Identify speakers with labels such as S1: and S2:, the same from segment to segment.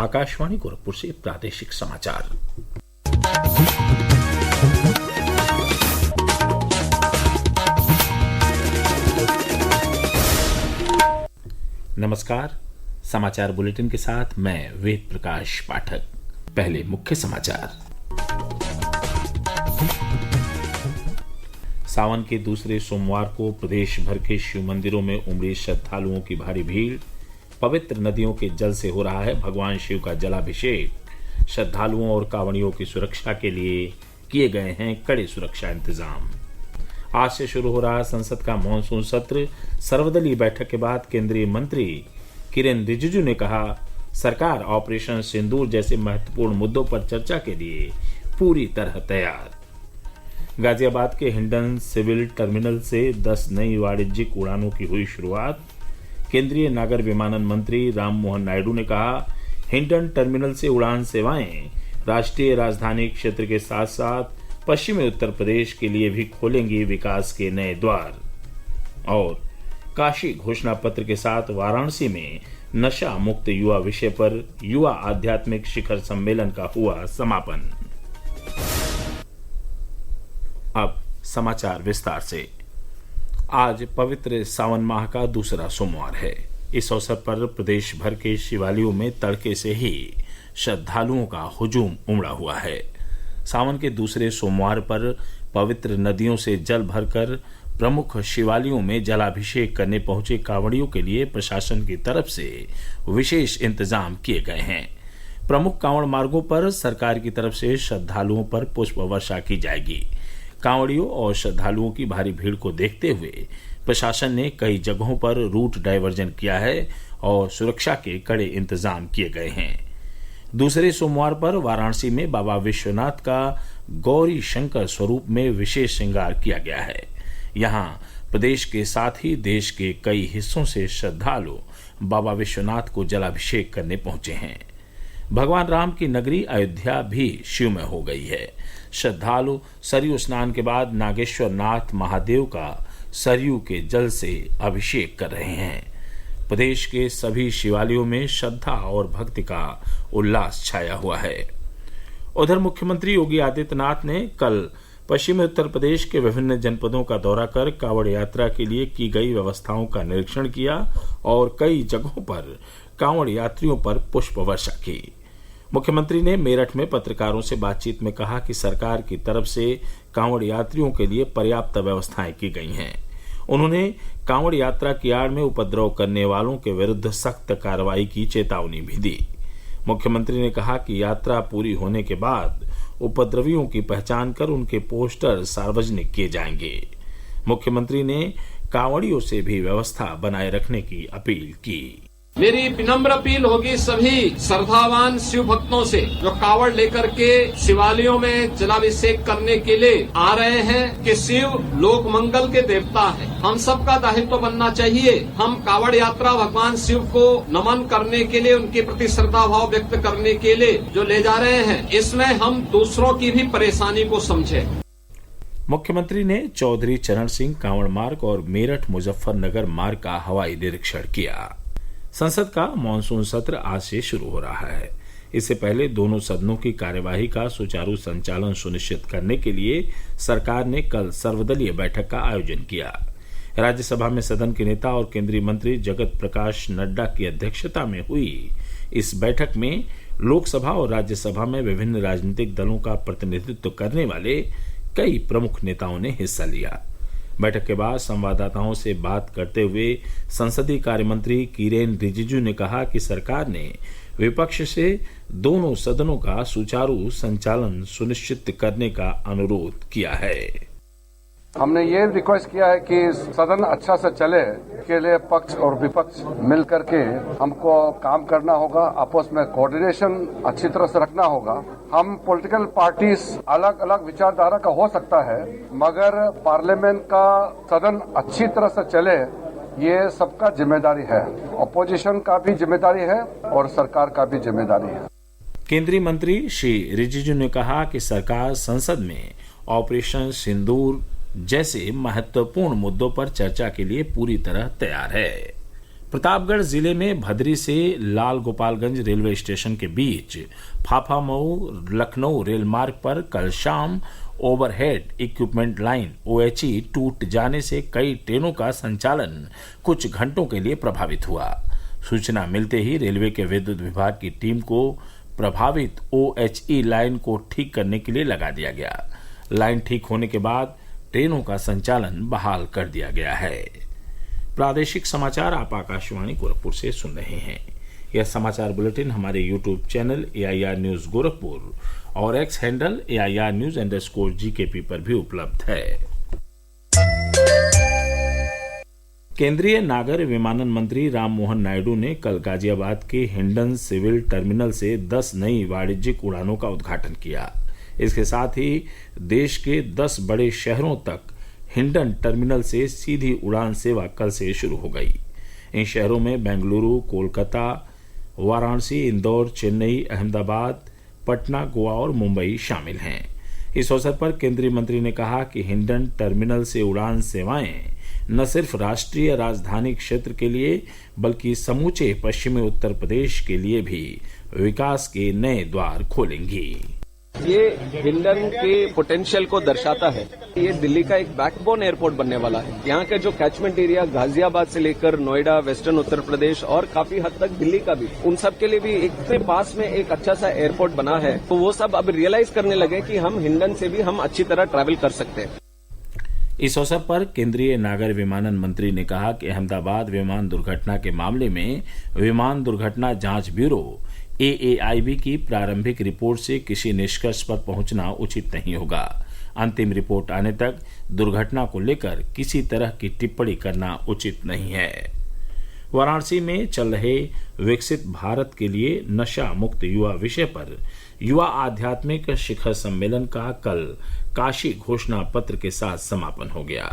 S1: आकाशवाणी गोरखपुर से प्रादेशिक समाचार। नमस्कार। समाचार बुलेटिन के साथ मैं वेद प्रकाश पाठक। पहले मुख्य समाचार। सावन के दूसरे सोमवार को प्रदेश भर के शिव मंदिरों में उमड़ी श्रद्धालुओं की भारी भीड़। पवित्र नदियों के जल से हो रहा है भगवान शिव का जलाभिषेक। श्रद्धालुओं और कांवड़ियों की सुरक्षा के लिए किए गए हैं कड़े सुरक्षा इंतजाम। आज से शुरू हो रहा संसद का मानसून सत्र। सर्वदलीय बैठक के बाद केंद्रीय मंत्री किरेन रिजिजू ने कहा, सरकार ऑपरेशन सिंदूर जैसे महत्वपूर्ण मुद्दों पर चर्चा के लिए पूरी तरह तैयार। गाजियाबाद के हिंडन सिविल टर्मिनल से 10 नई वाणिज्यिक उड़ानों की हुई शुरुआत। केंद्रीय नागर विमानन मंत्री राममोहन नायडू ने कहा, हिंडन टर्मिनल से उड़ान सेवाएं राष्ट्रीय राजधानी क्षेत्र के साथ साथ पश्चिमी उत्तर प्रदेश के लिए भी खोलेंगी विकास के नए द्वार। और काशी घोषणा पत्र के साथ वाराणसी में नशा मुक्त युवा विषय पर युवा आध्यात्मिक शिखर सम्मेलन का हुआ समापन। अब समाचार विस्तार से। आज पवित्र सावन माह का दूसरा सोमवार है। इस अवसर पर प्रदेश भर के शिवालयों में तड़के से ही श्रद्धालुओं का हुजूम उमड़ा हुआ है। सावन के दूसरे सोमवार पर पवित्र नदियों से जल भरकर प्रमुख शिवालयों में जलाभिषेक करने पहुंचे कांवड़ियों के लिए प्रशासन की तरफ से विशेष इंतजाम किए गए हैं। प्रमुख कांवड़ मार्गों पर सरकार की तरफ से श्रद्धालुओं पर पुष्प वर्षा की जाएगी। कांवड़ियों और श्रद्धालुओं की भारी भीड़ को देखते हुए प्रशासन ने कई जगहों पर रूट डायवर्जन किया है और सुरक्षा के कड़े इंतजाम किए गए हैं। दूसरे सोमवार पर वाराणसी में बाबा विश्वनाथ का गौरी शंकर स्वरूप में विशेष श्रृंगार किया गया है। यहाँ प्रदेश के साथ ही देश के कई हिस्सों से श्रद्धालु बाबा विश्वनाथ को जलाभिषेक करने पहुंचे हैं। भगवान राम की नगरी अयोध्या भी शिवमय हो गई है। श्रद्धालु सरयू स्नान के बाद नागेश्वर नाथ महादेव का सरयू के जल से अभिषेक कर रहे हैं। प्रदेश के सभी शिवालयों में श्रद्धा और भक्ति का उल्लास छाया हुआ है। उधर मुख्यमंत्री योगी आदित्यनाथ ने कल पश्चिमी उत्तर प्रदेश के विभिन्न जनपदों का दौरा कर कांवड़ यात्रा के लिए की गई व्यवस्थाओं का निरीक्षण किया और कई जगहों पर कांवड़ यात्रियों पर पुष्प वर्षा की। मुख्यमंत्री ने मेरठ में पत्रकारों से बातचीत में कहा कि सरकार की तरफ से कांवड़ यात्रियों के लिए पर्याप्त व्यवस्थाएं की गई हैं। उन्होंने कांवड़ यात्रा की आड़ में उपद्रव करने वालों के विरुद्ध सख्त कार्रवाई की चेतावनी भी दी। मुख्यमंत्री ने कहा कि यात्रा पूरी होने के बाद उपद्रवियों की पहचान कर उनके पोस्टर सार्वजनिक किए जाएंगे। मुख्यमंत्री ने कांवड़ियों से भी व्यवस्था बनाए रखने की अपील की।
S2: मेरी विनम्र अपील होगी सभी श्रद्धावान शिव भक्तों से जो कावड़ लेकर के शिवालयों में जलाभिषेक करने के लिए आ रहे हैं कि शिव लोक मंगल के देवता हैं। हम सबका दायित्व बनना चाहिए। हम कावड़ यात्रा भगवान शिव को नमन करने के लिए, उनके प्रति श्रद्धा भाव व्यक्त करने के लिए जो ले जा रहे हैं, इसमें हम दूसरों की भी परेशानी को समझें।
S1: मुख्यमंत्री ने चौधरी चरण सिंह कांवड़ मार्ग और मेरठ मुजफ्फरनगर मार्ग का हवाई निरीक्षण किया। संसद का मानसून सत्र आज से शुरू हो रहा है। इससे पहले दोनों सदनों की कार्यवाही का सुचारू संचालन सुनिश्चित करने के लिए सरकार ने कल सर्वदलीय बैठक का आयोजन किया। राज्यसभा में सदन के नेता और केंद्रीय मंत्री जगत प्रकाश नड्डा की अध्यक्षता में हुई इस बैठक में लोकसभा और राज्यसभा में विभिन्न राजनीतिक दलों का प्रतिनिधित्व करने वाले कई प्रमुख नेताओं ने हिस्सा लिया। बैठक के बाद संवाददाताओं से बात करते हुए संसदीय कार्य मंत्री किरेन रिजिजू ने कहा कि सरकार ने विपक्ष से दोनों सदनों का सुचारू संचालन सुनिश्चित करने का अनुरोध किया है।
S3: हमने ये रिक्वेस्ट किया है कि सदन अच्छा से चले के लिए पक्ष और विपक्ष मिल करके हमको काम करना होगा। आपस में कोऑर्डिनेशन अच्छी तरह से रखना होगा। हम पॉलिटिकल पार्टीज अलग अलग विचारधारा का हो सकता है, मगर पार्लियामेंट का सदन अच्छी तरह से चले ये सबका जिम्मेदारी है। अपोजिशन का भी जिम्मेदारी है और सरकार का भी जिम्मेदारी है।
S1: केंद्रीय मंत्री श्री रिजिजू ने कहा कि सरकार संसद में ऑपरेशन सिंदूर जैसे महत्वपूर्ण मुद्दों पर चर्चा के लिए पूरी तरह तैयार है। प्रतापगढ़ जिले में भदरी से लाल गोपालगंज रेलवे स्टेशन के बीच फाफामऊ लखनऊ रेल मार्ग पर कल शाम ओवरहेड इक्विपमेंट लाइन ओएचई टूट जाने से कई ट्रेनों का संचालन कुछ घंटों के लिए प्रभावित हुआ। सूचना मिलते ही रेलवे के विद्युत विभाग की टीम को प्रभावित ओएचई लाइन को ठीक करने के लिए लगा दिया गया। लाइन ठीक होने के बाद ट्रेनों का संचालन बहाल कर दिया गया है। प्रादेशिक समाचार आप आकाशवाणी गोरखपुर से सुन रहे हैं। यह समाचार बुलेटिन हमारे YouTube channel AIR news Gorakhpur और एक्स हैंडल AIR न्यूज_GKP पर भी उपलब्ध है। केंद्रीय नागर विमानन मंत्री राममोहन नायडू ने कल गाजियाबाद के हिंडन सिविल टर्मिनल से 10 नई वाणिज्यिक उड़ानों का उद्घाटन किया। इसके साथ ही देश के 10 बड़े शहरों तक हिंडन टर्मिनल से सीधी उड़ान सेवा कल से शुरू हो गई। इन शहरों में बेंगलुरु, कोलकाता, वाराणसी, इंदौर, चेन्नई, अहमदाबाद, पटना, गोवा और मुंबई शामिल हैं। इस अवसर पर केंद्रीय मंत्री ने कहा कि हिंडन टर्मिनल से उड़ान सेवाएं न सिर्फ राष्ट्रीय राजधानी क्षेत्र के लिए बल्कि समूचे पश्चिमी उत्तर प्रदेश के लिए भी विकास के नए द्वार खोलेंगी।
S4: ये हिंडन के पोटेंशियल को दर्शाता है। ये दिल्ली का एक बैकबोन एयरपोर्ट बनने वाला है। यहाँ के जो कैचमेंट एरिया गाजियाबाद से लेकर नोएडा, वेस्टर्न उत्तर प्रदेश और काफी हद तक दिल्ली का भी, उन सब के लिए भी इतने पास में एक अच्छा सा एयरपोर्ट बना है, तो वो सब अब रियलाइज करने लगे कि हम हिंडन से भी हम अच्छी तरह ट्रैवल कर सकते हैं।
S1: इस अवसर पर केंद्रीय नागर विमानन मंत्री ने कहा कि अहमदाबाद विमान दुर्घटना के मामले में विमान दुर्घटना जांच ब्यूरो AAIB की प्रारंभिक रिपोर्ट से किसी निष्कर्ष पर पहुंचना उचित नहीं होगा। अंतिम रिपोर्ट आने तक दुर्घटना को लेकर किसी तरह की टिप्पणी करना उचित नहीं है। वाराणसी में चल रहे विकसित भारत के लिए नशा मुक्त युवा विषय पर युवा आध्यात्मिक शिखर सम्मेलन का कल काशी घोषणा पत्र के साथ समापन हो गया।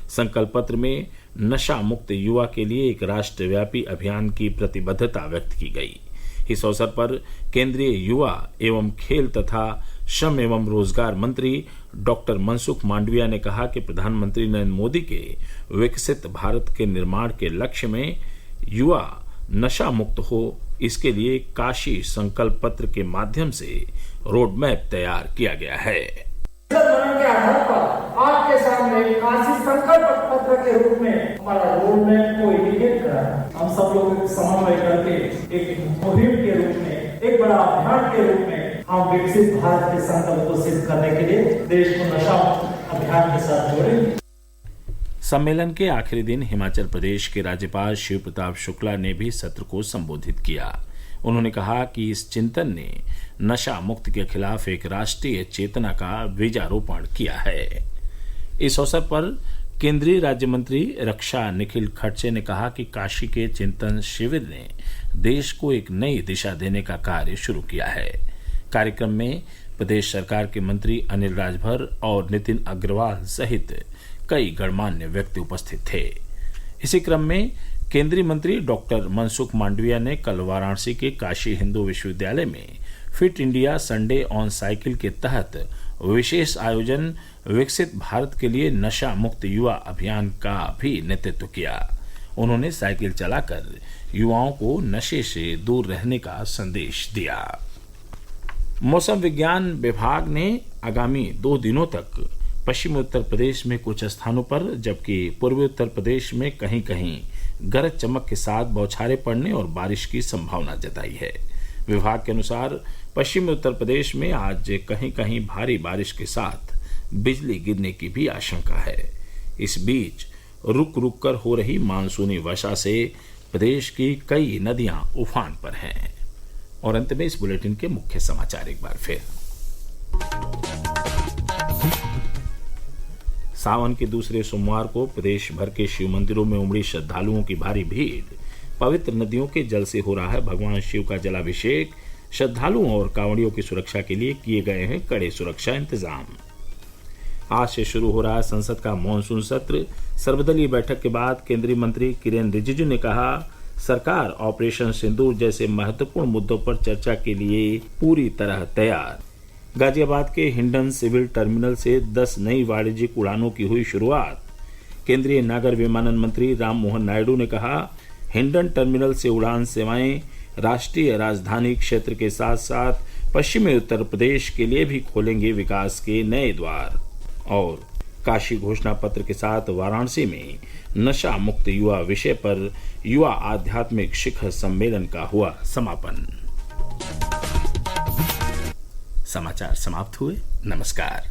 S1: संकल्प पत्र में नशा मुक्त युवा के लिए एक राष्ट्रव्यापी अभियान की प्रतिबद्धता व्यक्त की गई। इस अवसर पर केंद्रीय युवा एवं खेल तथा श्रम एवं रोजगार मंत्री डॉक्टर मनसुख मांडविया ने कहा कि प्रधानमंत्री नरेंद्र मोदी के विकसित भारत के निर्माण के लक्ष्य में युवा नशा मुक्त हो, इसके लिए काशी संकल्प पत्र के माध्यम से रोड मैप तैयार किया गया है।
S5: आपके सामने काशी संकल्प पत्र के रूप में हमारा रोड मैप को इंडिकेट करा है। हम सब लोग समन्वय करके एक मुहिम के रूप में, एक बड़ा अभियान के रूप में हम विकसित भारत के संकल्प को सिद्ध करने के लिए देश को नशा अभियान के साथ जोड़ेंगे।
S1: सम्मेलन के आखिरी दिन हिमाचल प्रदेश के राज्यपाल शिव प्रताप शुक्ला ने भी सत्र को संबोधित किया। उन्होंने कहा कि इस चिंतन ने नशा मुक्त के खिलाफ एक राष्ट्रीय चेतना का बीजारोपण किया है। इस अवसर पर केंद्रीय राज्य मंत्री रक्षा निखिल खड़से ने कहा कि काशी के चिंतन शिविर ने देश को एक नई दिशा देने का कार्य शुरू किया है। कार्यक्रम में प्रदेश सरकार के मंत्री अनिल राजभर और नितिन अग्रवाल सहित कई गणमान्य व्यक्ति उपस्थित थे। इसी क्रम में केंद्रीय मंत्री डॉक्टर मनसुख मांडविया ने कल वाराणसी के काशी हिंदू विश्वविद्यालय में fit India Sunday on cycle के तहत विशेष आयोजन विकसित भारत के लिए नशा मुक्त युवा अभियान का भी नेतृत्व किया। उन्होंने साइकिल चलाकर युवाओं को नशे से दूर रहने का संदेश दिया। मौसम विज्ञान विभाग ने आगामी 2 दिनों तक पश्चिमी उत्तर प्रदेश में कुछ स्थानों पर जबकि पूर्वी उत्तर प्रदेश में कहीं कहीं गरज चमक के साथ बौछारें पड़ने और बारिश की संभावना जताई है। विभाग के अनुसार पश्चिमी उत्तर प्रदेश में आज कहीं कहीं भारी बारिश के साथ बिजली गिरने की भी आशंका है। इस बीच रुक रुक कर हो रही मानसूनी वर्षा से प्रदेश की कई नदियां उफान पर हैं। और अंत में इस बुलेटिन के मुख्य समाचार एक बार फिर। सावन के दूसरे सोमवार को प्रदेश भर के शिव मंदिरों में उमड़ी श्रद्धालुओं की भारी भीड़। पवित्र नदियों के जल से हो रहा है भगवान शिव का जलाभिषेक। श्रद्धालुओं और कांवड़ियों की सुरक्षा के लिए किए गए हैं कड़े सुरक्षा इंतजाम। आज से शुरू हो रहा संसद का मॉनसून सत्र। सर्वदलीय बैठक के बाद केंद्रीय मंत्री किरेन रिजिजू ने कहा, सरकार ऑपरेशन सिंदूर जैसे महत्वपूर्ण मुद्दों पर चर्चा के लिए पूरी तरह तैयार। गाजियाबाद के हिंडन सिविल टर्मिनल से 10 नई वाणिज्यिक उड़ानों की हुई शुरुआत। केंद्रीय नागर विमानन मंत्री राममोहन नायडू ने कहा, हिंडन टर्मिनल से उड़ान सेवाएं राष्ट्रीय राजधानी क्षेत्र के साथ साथ पश्चिमी उत्तर प्रदेश के लिए भी खोलेंगे विकास के नए द्वार। और काशी घोषणा पत्र के साथ वाराणसी में नशा मुक्त युवा विषय पर युवा आध्यात्मिक शिखर सम्मेलन का हुआ समापन। समाचार समाप्त हुए। नमस्कार।